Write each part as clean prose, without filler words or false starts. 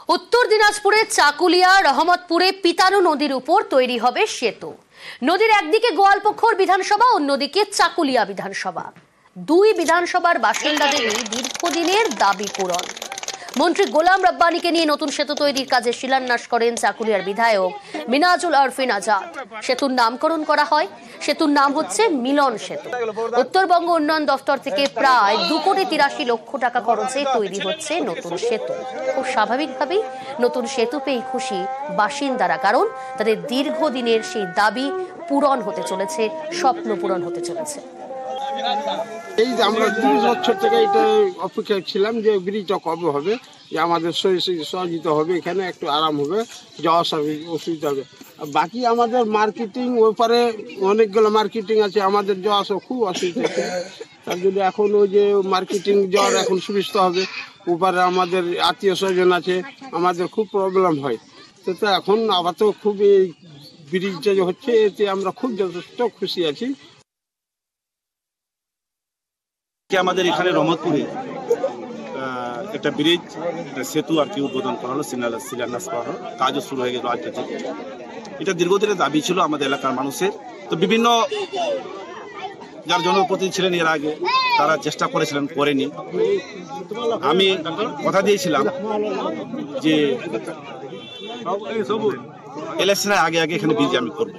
উত্তর দিনাজপুরের চাকুলিয়া রহমতপুরে পিতানু নদীর উপর তৈরি হবে সেতু। নদীর একদিকে গোয়ালপুখর বিধানসভা, অন্যদিকে চাকুলিয়া বিধানসভা। দুই বিধানসভার বাসিন্দাদের দীর্ঘদিনের দাবি পূরণ। মন্ত্রী গোলাম রব্বানীকে নিয়ে নতুন সেতু তৈরির কাজে শিলান্যাস করেন চাকুলিয়ার বিধায়ক মিনাজুল আরফিন আজাদ। সেতুর নামকরণ করা হয়, সেতুর নাম হচ্ছে মিলন সেতু। উত্তরবঙ্গ উন্নয়ন দফতর থেকে প্রায় 2,83,00,000 টাকা খরচে তৈরি হচ্ছে নতুন সেতু। খুব স্বাভাবিকভাবেই নতুন সেতু পেয়ে খুশি বাসিন্দারা, কারণ তাদের দীর্ঘদিনের সেই দাবি পূরণ হতে চলেছে, স্বপ্ন পূরণ হতে চলেছে। এই যে আমরা 30 বছর থেকে এটা অপেক্ষা ছিলাম যে ব্রিজটা কবে হবে, যে আমাদের সহযোগিতা হবে, এখানে একটু আরাম হবে, যাওয়া অসুবিধা হবে। বাকি আমাদের মার্কেটিং ওপারে অনেকগুলো মার্কেটিং আছে, আমাদের যাওয়া আসা খুব অসুবিধা আছে। তার জন্য এখন ওই যে মার্কেটিং যাওয়ার এখন সুবিধা হবে। ওপারে আমাদের আত্মীয় স্বজন আছে, আমাদের খুব প্রবলেম হয়। তো এখন আবার তো খুব এই ব্রিজটা যে হচ্ছে, এতে আমরা খুব যথেষ্ট খুশি আছি। আমাদের এখানে রহমতপুরে একটা ব্রিজ, সেতু আর কি উদ্বোধন করা হলো, শিলান্যাস করা হলো, কাজও শুরু হয়ে গেল আজকে থেকে। এটা দীর্ঘদিনের দাবি ছিল আমাদের এলাকার মানুষের। তো বিভিন্ন যার জনপ্রতিনিধি ছিলেন এর আগে, তারা চেষ্টা করেছিলেন, করেনি। আমি কথা দিয়েছিলাম যে ইলেকশনের আগে আগে এখানে ব্রিজ আমি করবো।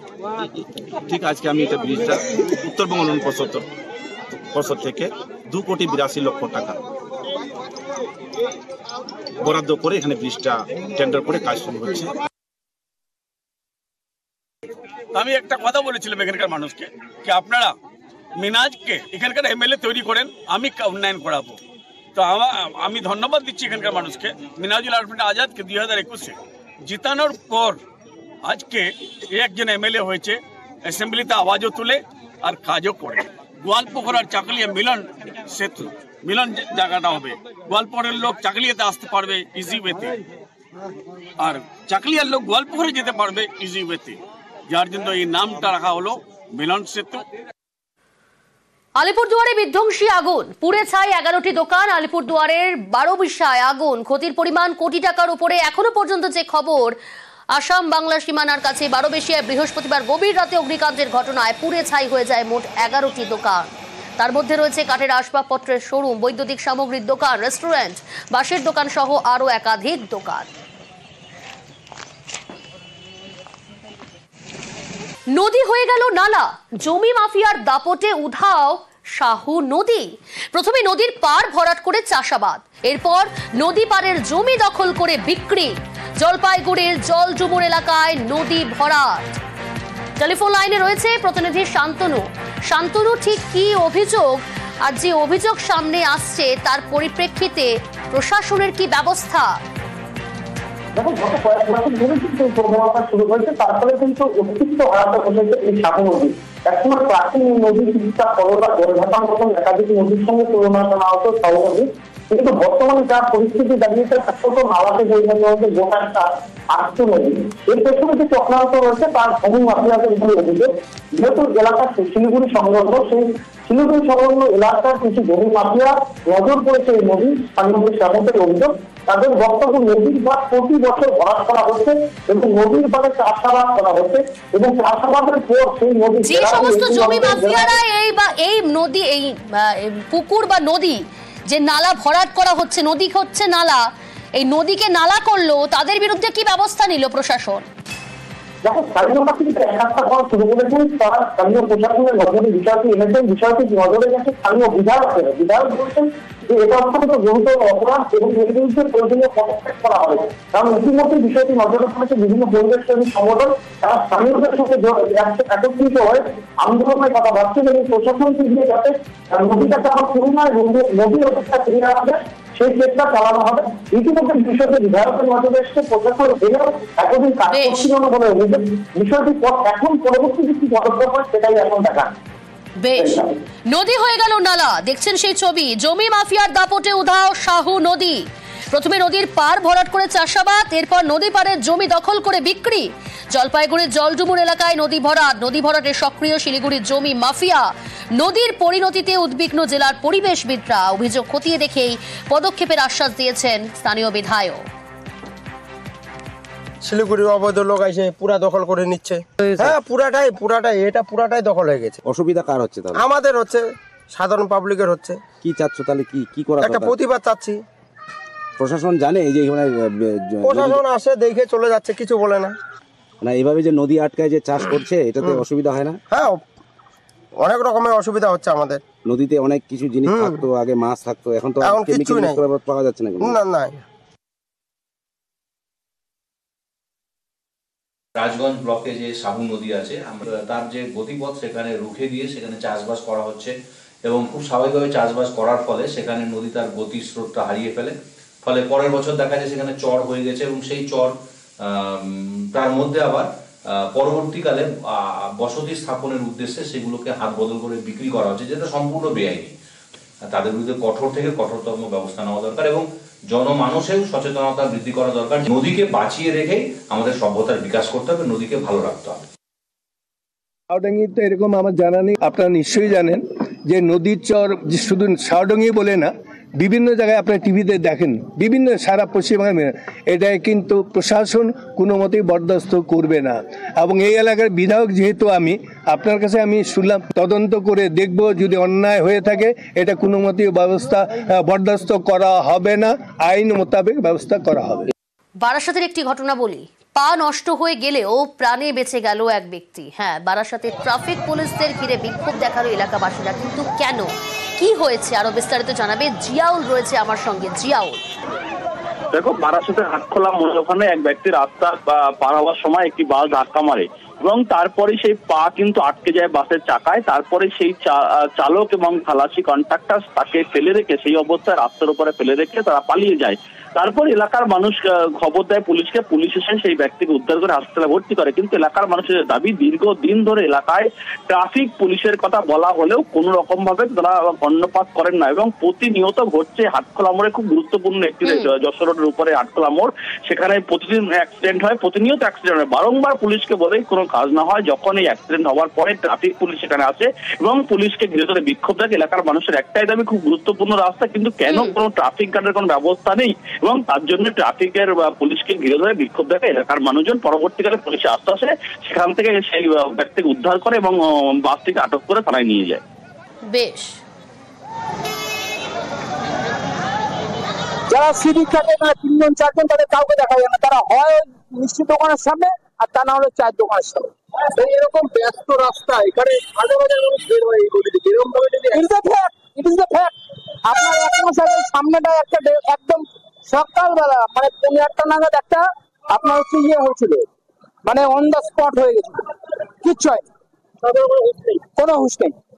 ঠিক আজকে আমি এটা ব্রিজটা উত্তরবঙ্গ উন্নয়ন পর্ষদ থেকে 2,82,00,000 টাকা বরাদ্দ করে এখানে ব্রিজটা টেন্ডার করে কাজ শুরু হচ্ছে। আমি একটা কথা বলেছিলাম এখানকার মানুষকে, যে আপনারা মিনাজকে এখানকার এমএলএ তৈরি করেন, আমি উন্নয়ন করাবো। তো আমি ধন্যবাদ দিচ্ছি এখানকার মানুষকে, মিনাজুল আরফিন আজাদকে 2021-এ জিতানোর পর আজকে একজন এমএলএ হয়েছে, অ্যাসেম্বলিতে আওয়াজও তুলে আর কাজও করে। গোয়ালপুখর আর চাকুলিয়া মিলন সেতু, মিলন জায়গাটা হবে, গোয়ালপুরের লোক চাকুলিয়াতে আসতে পারবে ইজি ওয়েতে, আর চাকুলিয়ার লোক গোয়ালপুখরে যেতে পারবে ইজি ওয়েতে, যার জন্য এই নামটা রাখা হলো মিলন সেতু। আলিপুরদুয়ারে বিধ্বংসী আগুন, পুড়ে ছাই 11টি দোকান। আলিপুরদুয়ারের 12বিশায় আগুন, ক্ষতির পরিমাণ কোটি টাকার উপরে। এখনো পর্যন্ত যে খবর, আসাম বাংলা সীমানার কাছে 12বিশায় বৃহস্পতিবার গভীর রাতে অগ্নিকাণ্ডের ঘটনায় পুড়ে ছাই হয়ে যায় মোট 11টি দোকান। তার মধ্যে রয়েছে কাঠের আসবাবপত্রের শোরুম, বৈদ্যুতিক সামগ্রীর দোকান, রেস্টুরেন্ট, বাঁশের দোকান সহ আরো একাধিক দোকান। নদী হয়ে গেল নালা, জমি মাফিয়ার দাপটে উধাও শাহু নদী। প্রথমে নদীর পার ভরাট করে চাষাবাদ, এরপর নদী পারের জমি দখল করে বিক্রি। জলপাইগুড়ির জলজুমুর এলাকায় নদী ভরাট। টেলিফোন লাইনে রয়েছে প্রতিনিধি শান্তনু। শান্তনু, ঠিক কি অভিযোগ, আর যে অভিযোগ সামনে আসছে তার পরিপ্রেক্ষিতে প্রশাসনের কি ব্যবস্থা? দেখো, গত কয়েক বছর ধরে কিন্তু প্রবণতা শুরু হয়েছে, তার ফলে কিন্তু অস্তিত্ব হারাতে হয়েছে এই শাহু নদী। একসময় প্রাচীন নদী চিকিৎসা করোনা গড়ঘাটার মতন একাধিক নদীর সঙ্গে তুলনা করা হতো শাহু নদী, কিন্তু বর্তমানে যা পরিস্থিতি দাঁড়িয়েছে, ছোট নালাতে পরিণত হয়েছে গোটা একটা আস্ত নদী। এর পেছনে যে চক্রান্ত রয়েছে তার ভূমি মাফিয়াদের উপরে অভিযোগ। যেহেতু এলাকার শিলিগুড়ি সংলগ্ন, সেই শিলিগুড়ি সংলগ্ন এলাকার কিছু জমি মাফিয়া নজর পড়েছে এই নদী, স্থানীয় শ্রমিকদের অভিযোগ। তাদের বক্তব্য, নদীর বাঁধ প্রতি বছর ভরাট করা হচ্ছে এবং নদীর বাঁধে চাষাবাদ করা হচ্ছে, এবং চাষাবাদের পর সেই নদী যে সমস্ত জমি মাফিয়ারা এই নদী, এই পুকুর বা নদী যে নালা ভরাট করা হচ্ছে, নদী হচ্ছে নালা, এই নদীকে নালা করলো, তাদের বিরুদ্ধে কি ব্যবস্থা নিল প্রশাসন? দেখো, স্থানীয় কিন্তু এক সপ্তাহ পর শুরু করেছেন, তারা স্থানীয় প্রশাসনের নজরে বিষয়টি এনেছেন। বিষয়টি নজরে গেছে স্থানীয় বিধায়ক বলছেন যে এটা অত্যন্ত গুরুতর অপরাধ এবং এর বিরুদ্ধে প্রয়োজনীয় পদক্ষেপ করা হবে। কারণ ইতিমধ্যে বিষয়টি নজরে পড়েছে বিভিন্ন পরিবেশপ্রেমী সংগঠন, তারা স্থানীয়দের সঙ্গে একত্রিত হয়ে আন্দোলনের কথা ভাবছেন এবং প্রশাসনকে দিয়ে যাতে নদীটাকে আমার পুরোনায় নদীর অবস্থা ফিরিয়ে আনা যায় সেই চেষ্টা চালানো হবে। ইতিমধ্যে বিষয়টি বিধায়কের নজরে এসছে, প্রশাসন এলেও এতদিন কাজ করছিল না বলে অভিযোগ। বিষয়টি এখন পরবর্তী কি পদক্ষেপ হয় সেটাই এখন দেখা। বেশ, নদী হয়ে গেল নালা, দেখছেন সেই ছবি। জমি মাফিয়ার দাপটে উধাও শাহু নদী। প্রথমে নদীর পার ভরাট করে চাষাবাদ, এরপর নদী পারের জমি দখল করে বিক্রি। জলপাইগুড়ির জলডুমুর এলাকায় নদী ভরাটে সক্রিয় শিলিগুড়ির জমি মাফিয়া। নদীর পরিণতিতে উদ্বিগ্ন জেলার পরিবেশবিদরা। অভিযোগ খতিয়ে দেখেই পদক্ষেপের আশ্বাস দিয়েছেন স্থানীয় বিধায়ক। শিলিগুড়ির অবৈধ লোক এসে পুরা দখল করে নিচ্ছে। হ্যাঁ পুরাটাই এটা পুরাটাই দখল হয়ে গেছে। অসুবিধা কার হচ্ছে তাহলে? আমাদের হচ্ছে, সাধারণ পাবলিকের হচ্ছে। কি চাচ্ছ তাহলে? কি করা একটা দরকার? প্রতিবাদ চাচ্ছি। প্রশাসন জানে এই যে এখানে প্রশাসন আসে দেখে চলে যাচ্ছে, কিছু বলে না। না এইভাবে যে নদী আটকায় যে চাষ করছে এটাতে অসুবিধা হয় না? হ্যাঁ অনেক রকমের অসুবিধা হচ্ছে আমাদের। নদীতে অনেক কিছু জিনিস থাকতো, আগে মাছ থাকতো, এখন তো এখন chemical কিচ্ছুই use নাই। করা পাওয়া যাচ্ছে না। না রাজগঞ্জ ব্লকে যে সাবু নদী আছে, আমরা তার যে গতিপথ সেখানে রুখে দিয়ে সেখানে চাষবাস করা হচ্ছে এবং খুব স্বাভাবিকভাবে চাষবাস করার ফলে সেখানে নদী তার গতি স্রোতটা হারিয়ে ফলে পরের বছর দেখা যায় সেখানে চর হয়ে গেছে এবং সেই চর তার মধ্যে আবার পরবর্তীকালে বসতি স্থাপনের উদ্দেশ্যে সেগুলোকে হাত বদল করে বিক্রি করা হচ্ছে, যেটা সম্পূর্ণ বেআইনি। তাদের বিরুদ্ধে কঠোর থেকে কঠোরতম ব্যবস্থা নেওয়া দরকার এবং জনমানুষেও সচেতনতা বৃদ্ধি করা দরকার। নদীকে বাঁচিয়ে রেখেই আমাদের সভ্যতার বিকাশ করতে হবে, নদীকে ভালো রাখতে হবে। শাওডাঙ্গি তো এরকম আমার জানা নেই, আপনারা নিশ্চয়ই জানেন যে নদীর চর শুধু শাওডাঙ্গি বলে না, বিভিন্ন জায়গায় আপনার টিভিতে দেখেন, বিভিন্ন সারা পশ্চিমবঙ্গে। এটাই কিন্তু প্রশাসন কোনো মতেই বরদাস্ত করবে না এবং এই এলাকার বিধায়ক যেহেতু আমি, আপনার কাছে আমি শুনলাম, তদন্ত করে দেখব, যদি অন্যায় হয়ে থাকে এটা কোনো মতেই বরদাস্ত করা হবে না, আইন মোতাবেক ব্যবস্থা করা হবে। বারাসাতের একটি ঘটনা বলি। পা নষ্ট হয়ে গেলেও প্রাণে বেঁচে গেল এক ব্যক্তি। হ্যাঁ, বারাসাতে ট্রাফিক পুলিশদের ঘিরে বিক্ষোভ দেখালো এলাকাবাসীরা। কিন্তু কেন, কি হয়েছে, আরো বিস্তারিত জানাবে জিয়াউল রয়েছে আমার সঙ্গে। জিয়াউল, দেখো, বারাসাতে হাটখোলা মোড় ওখানে এক ব্যক্তি রাস্তা পার হওয়ার সময় একটি বাস ধাক্কা মারে এবং তারপরে সেই পা কিন্তু আটকে যায় বাসের চাকায়। তারপরে সেই চালক এবং খালাসি কন্ট্রাক্টর তাকে ফেলে রেখে, সেই অবস্থায় রাস্তার উপরে ফেলে রেখে তারা পালিয়ে যায়। তারপর এলাকার মানুষ খবর দেয় পুলিশকে, পুলিশ এসে সেই ব্যক্তিকে উদ্ধার করে হাসপাতালে ভর্তি করে। কিন্তু এলাকার মানুষের দাবি, দীর্ঘদিন ধরে এলাকায় ট্রাফিক পুলিশের কথা বলা হলেও কোনো রকম ভাবে তারা কর্ণপাত করেন না এবং প্রতিনিয়ত ঘটছে। হাটখোলা মোড়ে খুব গুরুত্বপূর্ণ একটি যশোর রোডের উপরে হাটখোলা মোড়, সেখানে প্রতিদিন অ্যাক্সিডেন্ট হয়, প্রতিনিয়ত অ্যাক্সিডেন্ট হয়। বারংবার পুলিশকে বলে কোনো কাজ না হয়। যখন এই অ্যাক্সিডেন্ট হওয়ার পরে ট্রাফিক পুলিশ সেখানে আসে এবং পুলিশকে ঘিরে ধরে বিক্ষোভ দেখে। এলাকার মানুষের একটাই দাবি, খুব গুরুত্বপূর্ণ রাস্তা, কিন্তু কেন কোনো ট্রাফিক গার্ডের কোনো ব্যবস্থা নেই এবং তার জন্য ট্রাফিকের পুলিশকে ঘিরে ধরে বিক্ষোভ দেখে এলাকার মানুষজন। পরবর্তীকালে পুলিশ আসতে আসে, সেখান থেকে সেই ব্যক্তিকে উদ্ধার করে এবং বাসটিকে আটক করে থানায় নিয়ে যায়। বেশ, যারা সিভিক থাকে না, 3 জন 4 জন, তাদের কাউকে দেখা যায় না। তারা হয় মিষ্টি দোকানের সামনে আর তা না হলে চায়ের দোকানের সামনে। এরকম ব্যস্ত রাস্তা, এখানে হাজার হাজার মানুষ বের হয় এই গলিতে। এরকম ভাবে যদি ইট ইজ দ্য ফ্যাক্ট। আপনার 1 মাস আগে সামনেটা একটা একদম সকালবেলা মানে 1:30 নাগাদ একটা আপনার হচ্ছে হয়েছিল, মানে অন দ্য স্পট হয়ে গেছিল, কিচ্ছু হয় কোনো হুঁশ নেই।